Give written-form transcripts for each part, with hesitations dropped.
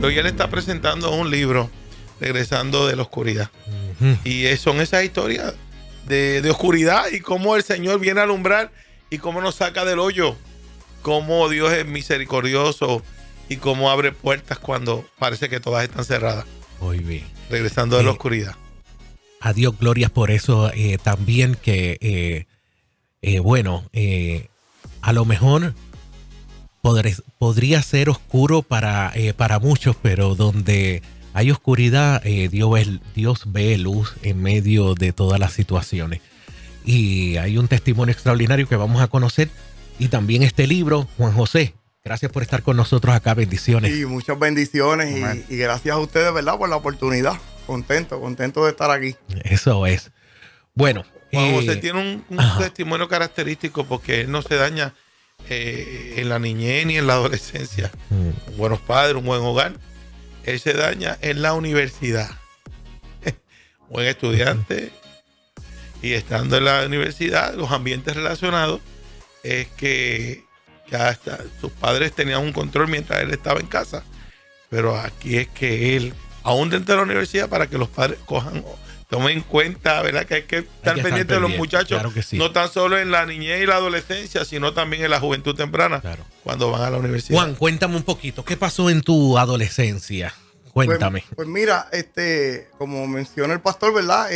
Hoy él está presentando un libro, Regresando de la Oscuridad. Y son esas historias de oscuridad y cómo el Señor viene a alumbrar y cómo nos saca del hoyo, cómo Dios es misericordioso y cómo abre puertas cuando parece que todas están cerradas. Muy bien. Regresando de la oscuridad. A Dios glorias por eso también que, a lo mejor podría ser oscuro para muchos, pero donde hay oscuridad, Dios ve luz en medio de todas las situaciones. Y hay un testimonio extraordinario que vamos a conocer. Y también este libro, Juan José, gracias por estar con nosotros acá. Bendiciones. Sí, muchas bendiciones y gracias a ustedes, ¿verdad? Por la oportunidad. Contento de estar aquí. Eso es. Bueno. Juan José tiene un testimonio característico porque él no se daña en la niñez ni en la adolescencia. Buenos padres, un buen hogar. Él se daña en la universidad. Buen estudiante. Y estando en la universidad, los ambientes relacionados es que ya sus padres tenían un control mientras él estaba en casa. Pero aquí es que él, aún dentro de la universidad, para que los padres tomen en cuenta, ¿verdad? Que hay que estar pendiente de los muchachos, claro que sí. No tan solo en la niñez y la adolescencia, sino también en la juventud temprana, claro, cuando van a la universidad. Juan, cuéntame un poquito, ¿qué pasó en tu adolescencia? Cuéntame. Pues mira, como menciona el pastor, ¿verdad?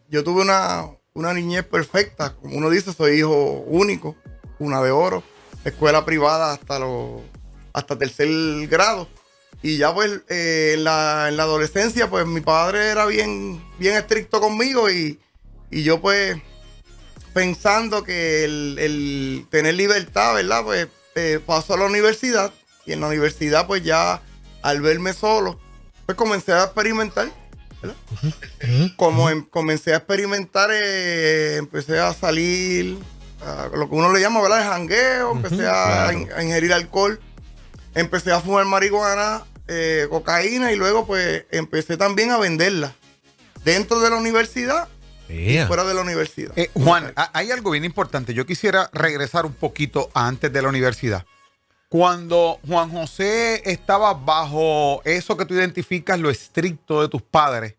Yo tuve una niñez perfecta, como uno dice, soy hijo único, cuna de oro, escuela privada hasta tercer grado. Y ya pues en la adolescencia pues mi padre era bien estricto conmigo y yo pues pensando que el tener libertad, ¿verdad? Pues paso a la universidad y en la universidad pues ya al verme solo pues comencé a experimentar, ¿verdad? Comencé a experimentar, empecé a salir, lo que uno le llama, ¿verdad? El jangueo, empecé a ingerir alcohol. Empecé a fumar marihuana, cocaína y luego pues empecé también a venderla dentro de la universidad y fuera de la universidad. Juan, hay algo bien importante. Yo quisiera regresar un poquito antes de la universidad. Cuando Juan José estaba bajo eso que tú identificas, lo estricto de tus padres,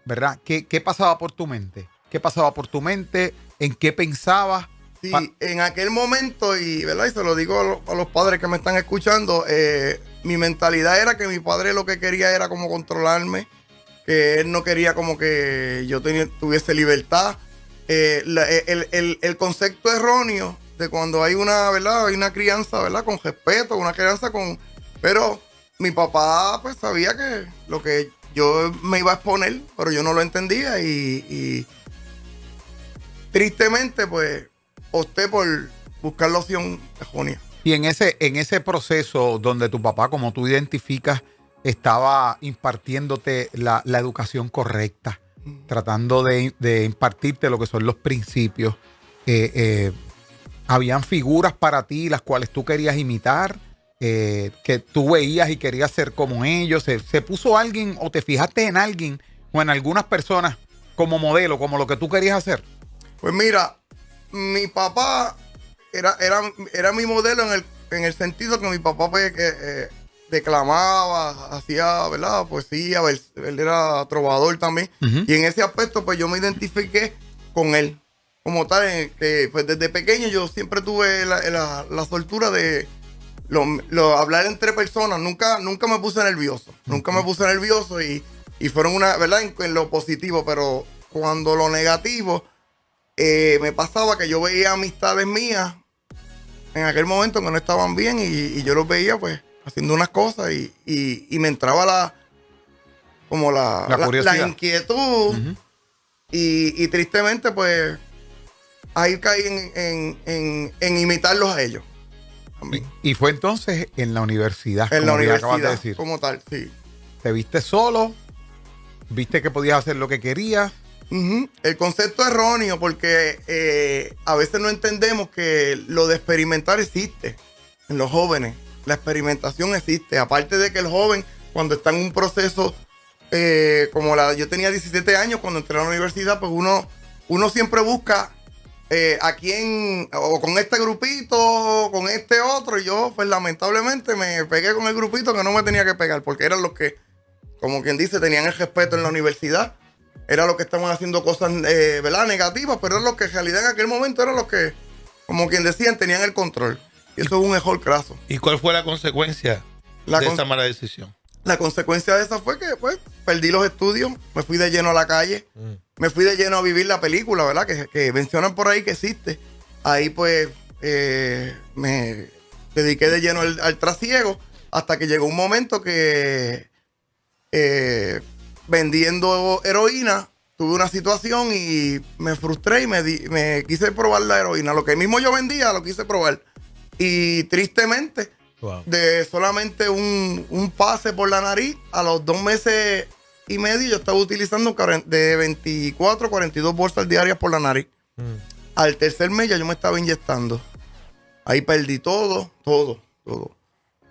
¿verdad? ¿Qué pasaba por tu mente? ¿Qué pasaba por tu mente? ¿En qué pensabas? Sí, en aquel momento, ¿verdad? Y se lo digo a los padres que me están escuchando, mi mentalidad era que mi padre lo que quería era como controlarme, que él no quería como que yo tuviese libertad. El concepto erróneo de cuando hay ¿verdad? Hay una crianza, ¿verdad? Con respeto, una crianza pero mi papá pues sabía que lo que yo me iba a exponer, pero yo no lo entendía y tristemente pues opté por buscar la opción errónea. Y en ese proceso donde tu papá, como tú identificas, estaba impartiéndote la educación correcta, tratando de impartirte lo que son los principios, habían figuras para ti las cuales tú querías imitar, que tú veías y querías ser como ellos. ¿Se puso alguien o te fijaste en alguien o en algunas personas como modelo, como lo que tú querías hacer? Pues mira, mi papá era mi modelo en el sentido que mi papá pues, declamaba, hacía, ¿verdad? Poesía, él era trovador también. Y en ese aspecto pues yo me identifiqué con él como tal, que pues desde pequeño yo siempre tuve la soltura de hablar entre personas. Nunca me puse nervioso. Nunca me puse nervioso y fueron ¿verdad? En lo positivo, pero cuando lo negativo me pasaba que yo veía amistades mías en aquel momento que no estaban bien y yo los veía pues haciendo unas cosas y me entraba la inquietud y tristemente pues ahí caí en imitarlos a ellos también. Y fue entonces en la universidad. En la universidad, acabas de decir. como tal, sí. ¿Te viste solo? ¿Viste que podías hacer lo que querías? El concepto erróneo porque a veces no entendemos que lo de experimentar existe en los jóvenes. La experimentación existe. Aparte de que el joven, cuando está en un proceso yo tenía 17 años cuando entré a la universidad, pues uno siempre busca o con este grupito, con este otro, y yo pues lamentablemente me pegué con el grupito que no me tenía que pegar, porque eran los que, como quien dice, tenían el respeto en la universidad, eran los que estaban haciendo cosas, ¿verdad?, negativas, pero eran los que en realidad en aquel momento eran los que, como quien decían, tenían el control, y eso es un error craso. ¿Y cuál fue la consecuencia de esa mala decisión? La consecuencia de esa fue que, pues, perdí los estudios, me fui de lleno a la calle, me fui de lleno a vivir la película, ¿verdad? Que mencionan por ahí que existe. Ahí, pues, me dediqué de lleno al trasiego hasta que llegó un momento que vendiendo heroína tuve una situación y me frustré y me quise probar la heroína. Lo que mismo yo vendía, lo quise probar. Y tristemente... Wow. De solamente un pase por la nariz, a los 2 meses y medio yo estaba utilizando de 24 a 42 bolsas diarias por la nariz. Al tercer mes ya yo me estaba inyectando. Ahí perdí todo.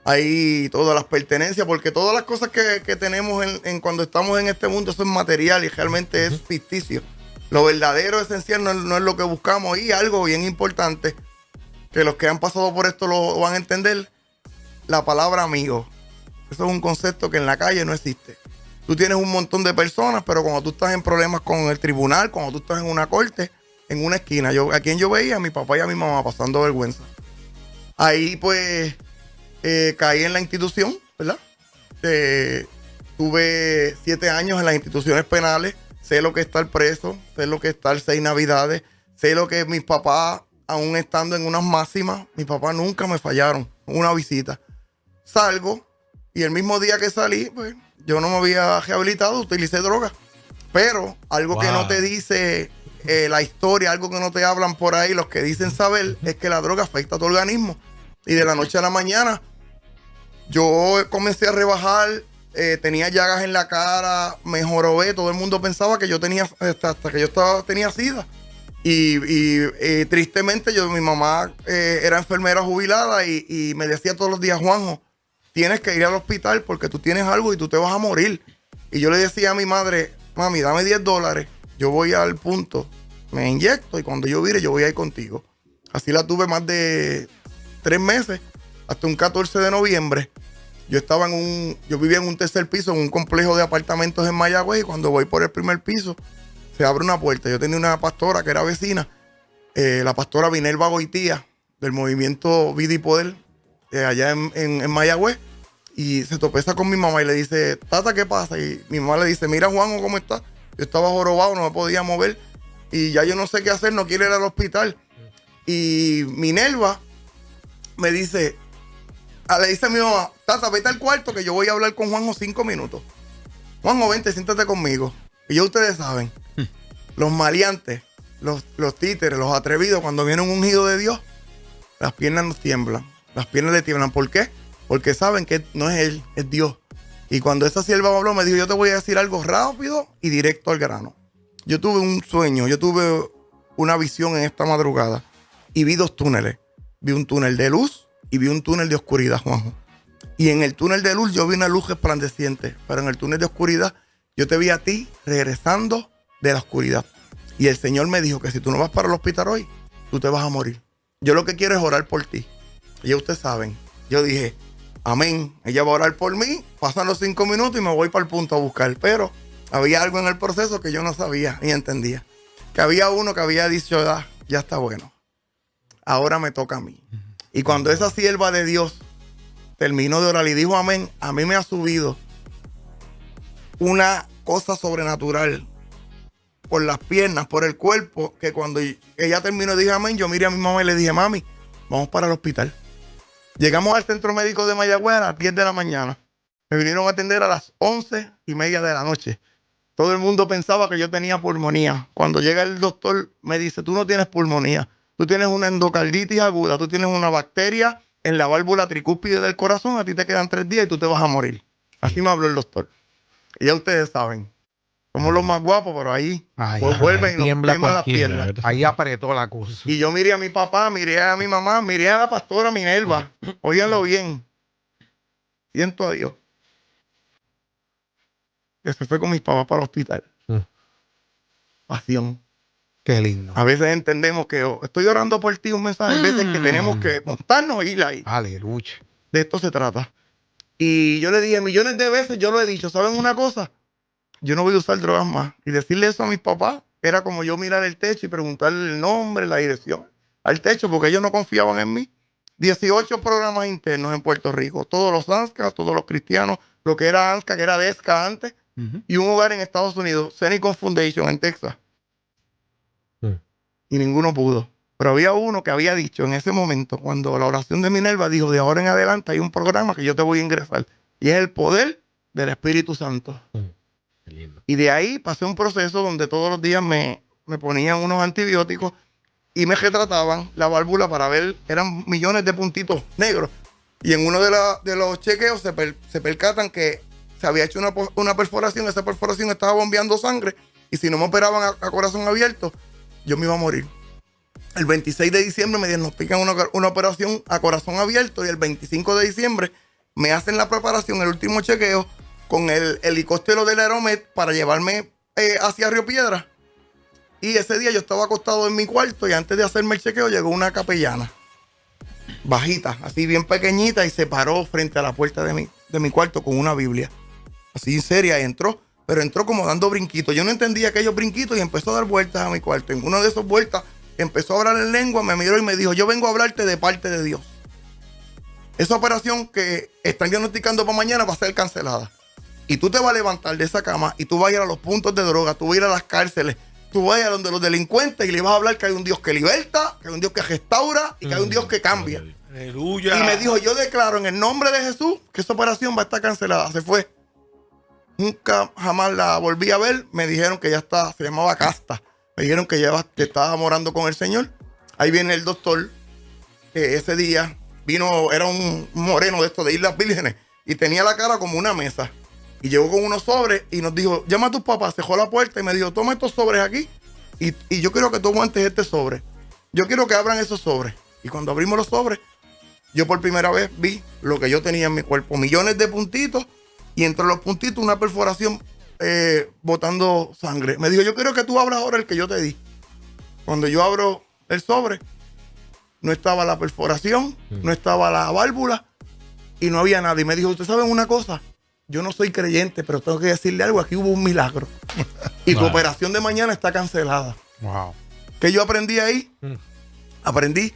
Ahí todas las pertenencias, porque todas las cosas que tenemos en cuando estamos en este mundo, eso es material y realmente es ficticio. Lo verdadero, esencial, no es lo que buscamos. Y algo bien importante, que los que han pasado por esto lo van a entender. La palabra amigo. Eso es un concepto que en la calle no existe. Tú tienes un montón de personas, pero cuando tú estás en problemas con el tribunal, cuando tú estás en una corte, en una esquina, a quien yo veía, a mi papá y a mi mamá pasando vergüenza. Ahí pues caí en la institución, ¿verdad? Tuve 7 años en las instituciones penales. Sé lo que es estar preso, sé lo que es estar 6 navidades, sé lo que mis papás, aún estando en unas máximas, mis papás nunca me fallaron una visita. Salgo y el mismo día que salí, pues yo no me había rehabilitado, utilicé droga. Pero algo que no te dice la historia, algo que no te hablan por ahí, los que dicen saber, es que la droga afecta a tu organismo. Y de la noche a la mañana, yo comencé a rebajar, tenía llagas en la cara, me jorobé, todo el mundo pensaba que yo tenía, hasta que yo tenía SIDA. Y tristemente mi mamá era enfermera jubilada y me decía todos los días, Juanjo, tienes que ir al hospital porque tú tienes algo y tú te vas a morir. Y yo le decía a mi madre, mami, dame $10, yo voy al punto, me inyecto y cuando yo vire yo voy a ir contigo. Así la tuve más de 3 meses, hasta un 14 de noviembre. Yo vivía en un tercer piso, en un complejo de apartamentos en Mayagüez, y cuando voy por el primer piso, se abre una puerta. Yo tenía una pastora que era vecina, la pastora Minerva Goitía, del movimiento Vida y Poder, allá en Mayagüez, y se tropeza con mi mamá y le dice, Tata, ¿qué pasa? Y mi mamá le dice, mira, Juanjo, ¿cómo está? Yo estaba jorobado, no me podía mover, y ya yo no sé qué hacer, no quiero ir al hospital. Y Minerva me dice, le dice a mi mamá, Tata, vete al cuarto que yo voy a hablar con Juanjo 5 minutos. Juanjo, vente, siéntate conmigo. Y ya ustedes saben, los maleantes, los títeres, los atrevidos, cuando viene un ungido de Dios, las piernas nos tiemblan. Las piernas le tiemblan. ¿Por qué? Porque saben que no es él, es Dios. Y cuando esa sierva me habló, me dijo, yo te voy a decir algo rápido y directo al grano. Yo tuve un sueño, yo tuve una visión en esta madrugada y vi 2 túneles. Vi un túnel de luz y vi un túnel de oscuridad, Juanjo. Y en el túnel de luz yo vi una luz resplandeciente, pero en el túnel de oscuridad yo te vi a ti regresando de la oscuridad. Y el Señor me dijo que si tú no vas para el hospital hoy, tú te vas a morir. Yo lo que quiero es orar por ti. Y ya ustedes saben, yo dije, amén, ella va a orar por mí, pasan los 5 minutos y me voy para el punto a buscar. Pero había algo en el proceso que yo no sabía ni entendía. Que había uno que había dicho, ya está bueno, ahora me toca a mí. Y cuando esa sierva de Dios terminó de orar y dijo amén, a mí me ha subido una cosa sobrenatural por las piernas, por el cuerpo, que cuando ella terminó y dije amén, yo miré a mi mamá y le dije, mami, vamos para el hospital. Llegamos al centro médico de Mayagüez a las 10 de la mañana. Me vinieron a atender a las 11:30 de la noche. Todo el mundo pensaba que yo tenía pulmonía. Cuando llega el doctor, me dice, tú no tienes pulmonía. Tú tienes una endocarditis aguda. Tú tienes una bacteria en la válvula tricúspide del corazón. A ti te quedan 3 días y tú te vas a morir. Así me habló el doctor. Y ya ustedes saben. Somos los más guapos, pero ahí vuelven y nos tiembla queman las piernas. Ahí apretó la cosa. Y yo miré a mi papá, miré a mi mamá, miré a la pastora Minerva. Óiganlo bien. Siento a Dios. Que se fue con mis papás para el hospital. Pasión. Qué lindo. A veces entendemos que estoy orando por ti, un mensaje. Hay veces que tenemos que montarnos e ir ahí. Aleluya. De esto se trata. Y yo le dije millones de veces, yo lo he dicho, ¿saben una cosa? Yo no voy a usar drogas más. Y decirle eso a mis papás era como yo mirar el techo y preguntarle el nombre, la dirección al techo, porque ellos no confiaban en mí. 18 programas internos en Puerto Rico, todos los ANSCA, todos los cristianos, lo que era ANSCA, que era DESCA antes, y un hogar en Estados Unidos, Cenicon Foundation en Texas. Y ninguno pudo. Pero había uno que había dicho en ese momento, cuando la oración de Minerva dijo, de ahora en adelante hay un programa que yo te voy a ingresar. Y es el poder del Espíritu Santo. Qué lindo. Y de ahí pasé un proceso donde todos los días me ponían unos antibióticos y me retrataban la válvula para ver, eran millones de puntitos negros. Y en uno de los chequeos se percatan que se había hecho una perforación, esa perforación estaba bombeando sangre y si no me operaban a corazón abierto, yo me iba a morir. El 26 de diciembre me diagnostican una operación a corazón abierto y el 25 de diciembre me hacen la preparación, el último chequeo, con el helicóptero del Aeromet para llevarme hacia Río Piedra. Y ese día yo estaba acostado en mi cuarto y antes de hacerme el chequeo llegó una capellana, bajita, así bien pequeñita, y se paró frente a la puerta de mi cuarto con una Biblia. Así seria, y entró, pero entró como dando brinquitos. Yo no entendía aquellos brinquitos y empezó a dar vueltas a mi cuarto. En una de esas vueltas empezó a hablar en lengua, me miró y me dijo, yo vengo a hablarte de parte de Dios. Esa operación que están diagnosticando para mañana va a ser cancelada. Y tú te vas a levantar de esa cama y tú vas a ir a los puntos de droga, tú vas a ir a las cárceles, tú vas a ir a donde los delincuentes y le vas a hablar que hay un Dios que liberta, que hay un Dios que restaura y que hay un Dios que cambia. Aleluya. Y me dijo, yo declaro en el nombre de Jesús que esa operación va a estar cancelada. Se fue. Nunca jamás la volví a ver. Me dijeron que ya está, se llamaba Casta. Me dijeron que que estaba morando con el Señor. Ahí viene el doctor, que ese día vino, era un moreno de estos de Islas Vírgenes, y tenía la cara como una mesa. Y llegó con unos sobres y nos dijo, llama a tus papás, cerró la puerta y me dijo, toma estos sobres aquí y yo quiero que tú aguantes este sobre. Yo quiero que abran esos sobres. Y cuando abrimos los sobres, yo por primera vez vi lo que yo tenía en mi cuerpo, millones de puntitos y entre los puntitos una perforación botando sangre. Me dijo, yo quiero que tú abras ahora el que yo te di. Cuando yo abro el sobre, no estaba la perforación, no estaba la válvula y no había nada. Y me dijo, ¿ustedes saben una cosa? Yo no soy creyente, pero tengo que decirle algo. Aquí hubo un milagro. Y tu operación de mañana está cancelada. Wow. ¿Qué yo aprendí ahí? Aprendí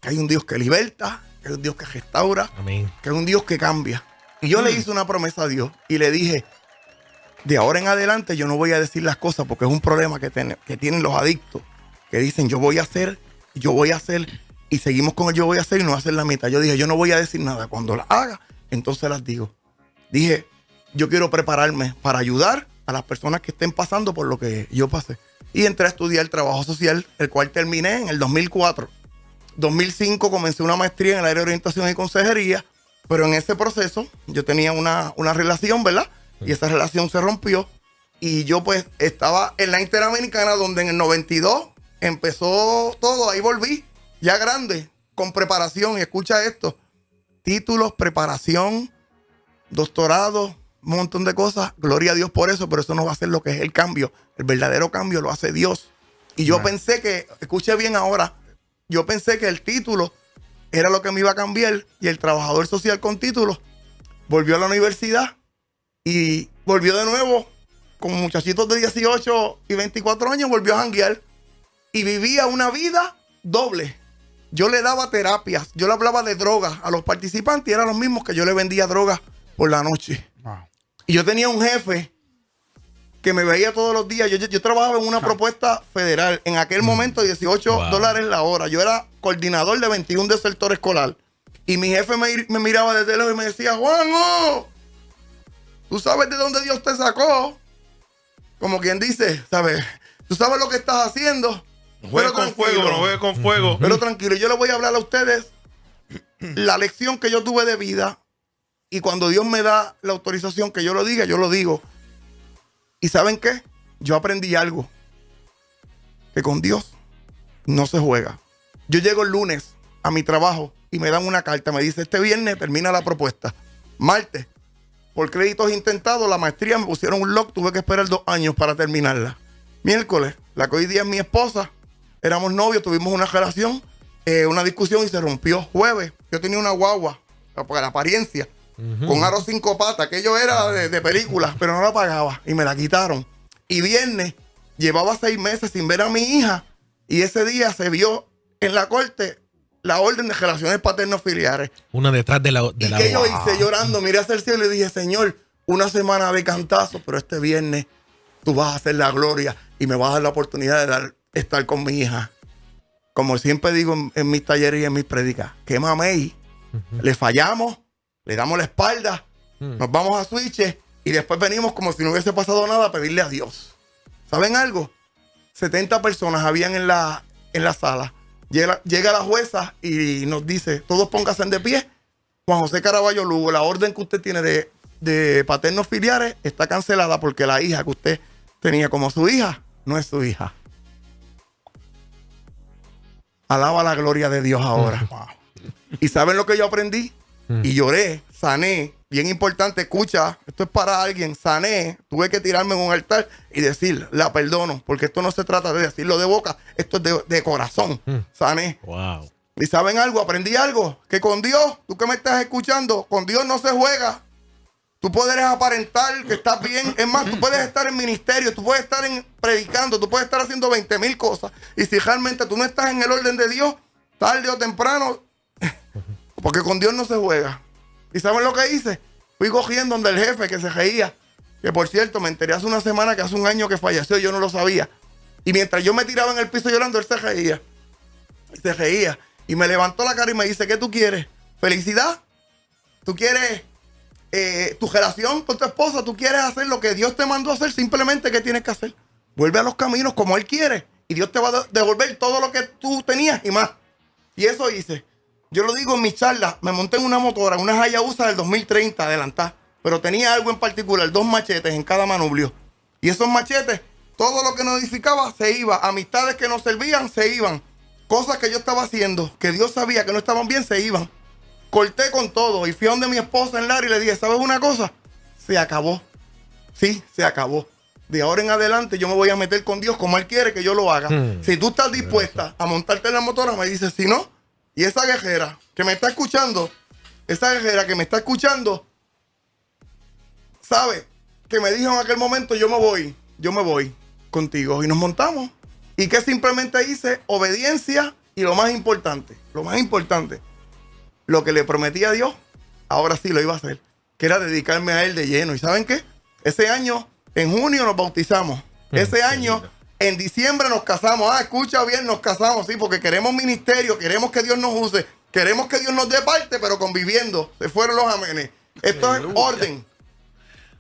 que hay un Dios que liberta, que hay un Dios que restaura, Amén. que hay un Dios que cambia. Y yo le hice una promesa a Dios y le dije, de ahora en adelante yo no voy a decir las cosas porque es un problema que tienen los adictos, que dicen yo voy a hacer, y seguimos con el yo voy a hacer y no hacer la mitad. Yo dije, yo no voy a decir nada. Cuando las haga, entonces las digo. Dije, yo quiero prepararme para ayudar a las personas que estén pasando por lo que yo pasé. Y entré a estudiar trabajo social, el cual terminé en el 2004. 2005 comencé una maestría en el área de orientación y consejería, pero en ese proceso yo tenía una relación, ¿verdad? Y esa relación se rompió y yo pues estaba en la Interamericana donde en el 92 empezó todo, ahí volví, ya grande, con preparación, y escucha esto, títulos, preparación, doctorado, un montón de cosas, gloria a Dios por eso, pero eso no va a ser lo que es el cambio, el verdadero cambio lo hace Dios. Y yo pensé que, escuche bien ahora, yo pensé que el título era lo que me iba a cambiar y el trabajador social con título volvió a la universidad y volvió de nuevo con muchachitos de 18 y 24 años, volvió a janguear y vivía una vida doble. Yo le daba terapias, yo le hablaba de drogas a los participantes y eran los mismos que yo le vendía drogas por la noche. Wow. Y yo tenía un jefe que me veía todos los días. Yo trabajaba en una propuesta federal. En aquel momento, $18 la hora. Yo era coordinador de 21 de sector escolar. Y mi jefe me miraba desde lejos y me decía, Juan, ¿tú sabes de dónde Dios te sacó? Como quien dice, ¿sabes? ¿Tú sabes lo que estás haciendo? No juegues con fuego, no juegues con fuego. Pero tranquilo, yo les voy a hablar a ustedes la lección que yo tuve de vida. Y cuando Dios me da la autorización que yo lo diga, yo lo digo. ¿Y saben qué? Yo aprendí algo. Que con Dios no se juega. Yo llego el lunes a mi trabajo y me dan una carta. Me dice, este viernes termina la propuesta. Martes, por créditos intentados, la maestría me pusieron un lock. Tuve que esperar 2 años para terminarla. Miércoles, la que hoy día es mi esposa, éramos novios, tuvimos una relación, una discusión y se rompió. Jueves, yo tenía una guagua, para la apariencia, con aro 5 patas, aquello era de película, pero no la pagaba y me la quitaron. Y viernes, llevaba 6 meses sin ver a mi hija y ese día se vio en la corte la orden de relaciones paterno-filiares. Una detrás de la ¿Y qué yo hice? Llorando, miré hacia el cielo y le dije, Señor, una semana de cantazo, pero este viernes tú vas a hacer la gloria y me vas a dar la oportunidad de estar con mi hija. Como siempre digo en mis talleres y en mis prédicas, que mamey, le fallamos, le damos la espalda, nos vamos a switches y después venimos como si no hubiese pasado nada a pedirle a Dios. ¿Saben algo? 70 personas habían en la sala. Llega la jueza y nos dice, todos pónganse de pie. Juan José Caraballo Lugo, la orden que usted tiene de paternos filiares está cancelada porque la hija que usted tenía como su hija no es su hija. Alaba la gloria de Dios ahora. ¿Y saben lo que yo aprendí? Y lloré, sané. Bien importante, escucha, esto es para alguien. Sané, tuve que tirarme en un altar y decir, la perdono, porque esto no se trata de decirlo de boca, esto es de corazón. Sané. Wow. ¿Y saben algo? Aprendí algo, que con Dios, tú que me estás escuchando, con Dios no se juega. Tú puedes aparentar que estás bien. Es más, tú puedes estar en ministerio, tú puedes estar predicando, tú puedes estar haciendo 20,000 cosas. Y si realmente tú no estás en el orden de Dios, tarde o temprano, porque con Dios no se juega. ¿Y saben lo que hice? Fui cogiendo donde el jefe que se reía. Que por cierto, me enteré hace una semana que hace un año que falleció y yo no lo sabía. Y mientras yo me tiraba en el piso llorando, él se reía. Y se reía. Y me levantó la cara y me dice, ¿qué tú quieres? ¿Felicidad? ¿Tú quieres tu relación con tu esposa? ¿Tú quieres hacer lo que Dios te mandó a hacer? Simplemente, ¿qué tienes que hacer? Vuelve a los caminos como Él quiere. Y Dios te va a devolver todo lo que tú tenías y más. Y eso hice. Yo lo digo en mis charlas, me monté en una motora, una Hayabusa del 2030 adelantada, pero tenía algo en particular, 2 machetes en cada manubrio. Y esos machetes, todo lo que nos edificaba se iba, amistades que nos servían se iban, cosas que yo estaba haciendo, que Dios sabía que no estaban bien, se iban. Corté con todo y fui a donde mi esposa en Lara y le dije, ¿sabes una cosa? Se acabó. Sí, se acabó. De ahora en adelante yo me voy a meter con Dios como Él quiere que yo lo haga. Si tú estás dispuesta a montarte en la motora, me dices, si no. Y esa guerrera que me está escuchando, sabe que me dijo en aquel momento, yo me voy contigo. Y nos montamos. ¿Y qué simplemente hice? Obediencia y lo más importante, lo que le prometí a Dios, ahora sí lo iba a hacer, que era dedicarme a Él de lleno. ¿Y saben qué? Ese año, en junio nos bautizamos. Ese año... En diciembre nos casamos. Escucha bien, nos casamos, sí, porque queremos ministerio, queremos que Dios nos use, queremos que Dios nos dé parte, pero conviviendo. Se fueron los amenes. Esto es orden.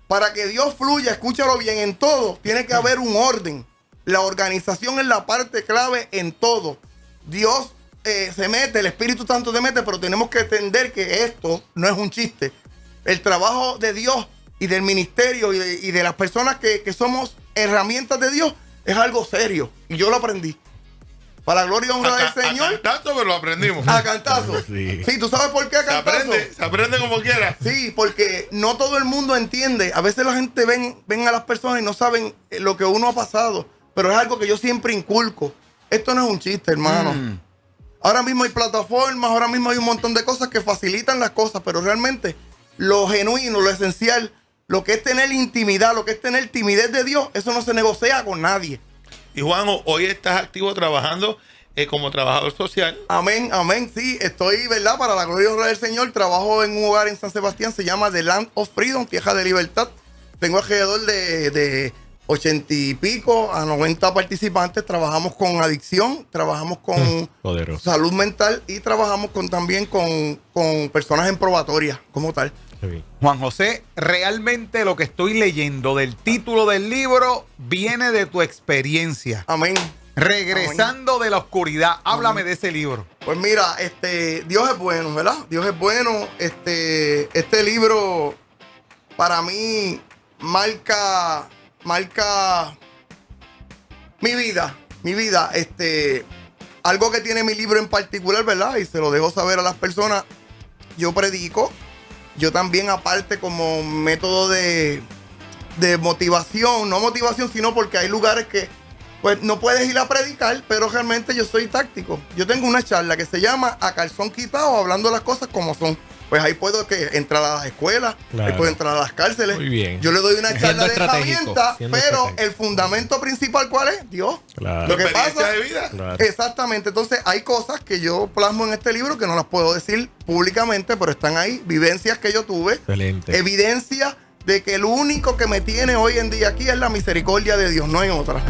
Para que Dios fluya, escúchalo bien, en todo, tiene que haber un orden. La organización es la parte clave en todo. Dios se mete, el Espíritu Santo se mete, pero tenemos que entender que esto no es un chiste. El trabajo de Dios y del ministerio y de las personas que somos herramientas de Dios es algo serio. Y yo lo aprendí. Para la gloria y honra del Señor. A cantazo, pero lo aprendimos. A cantazo. Sí, ¿tú sabes por qué a cantazo? Se aprende como quiera. Sí, porque no todo el mundo entiende. A veces la gente ven a las personas y no saben lo que uno ha pasado. Pero es algo que yo siempre inculco. Esto no es un chiste, hermano. Ahora mismo hay plataformas, ahora mismo hay un montón de cosas que facilitan las cosas, pero realmente lo genuino, lo esencial, lo que es tener intimidad, lo que es tener timidez de Dios, eso no se negocia con nadie. Y Juan, hoy estás activo trabajando como trabajador social. Amén, amén. Sí, estoy, ¿verdad? Para la gloria y honra del Señor, trabajo en un hogar en San Sebastián, se llama The Land of Freedom, Tierra de Libertad. Tengo alrededor de 80 y pico a 90 participantes. Trabajamos con adicción, trabajamos con salud mental y trabajamos también con personas en probatoria como tal. Juan José, realmente lo que estoy leyendo del título del libro viene de tu experiencia. Amén. Regresando Amén. De la oscuridad. Háblame de ese libro. Pues mira, Dios es bueno, ¿verdad? Dios es bueno. Este libro para mí marca mi vida. Algo que tiene mi libro en particular, ¿verdad? Y se lo dejo saber a las personas. Yo predico. Yo también, aparte, como método de motivación, no motivación, sino porque hay lugares que pues no puedes ir a predicar, pero realmente yo soy táctico. Yo tengo una charla que se llama A Calzón Quitado, hablando las cosas como son. Pues ahí puedo entrar a las escuelas, ahí puedo entrar a las cárceles. Muy bien. Yo le doy una charla de estratégico, herramientas, siendo pero estratégico. el fundamento principal, ¿cuál es? Dios. Claro. Lo que Experiencia pasa, de vida. Claro. exactamente. Entonces hay cosas que yo plasmo en este libro que no las puedo decir públicamente, pero están ahí. Vivencias que yo tuve. Excelente. Evidencia de que el único que me tiene hoy en día aquí es la misericordia de Dios, no hay otra.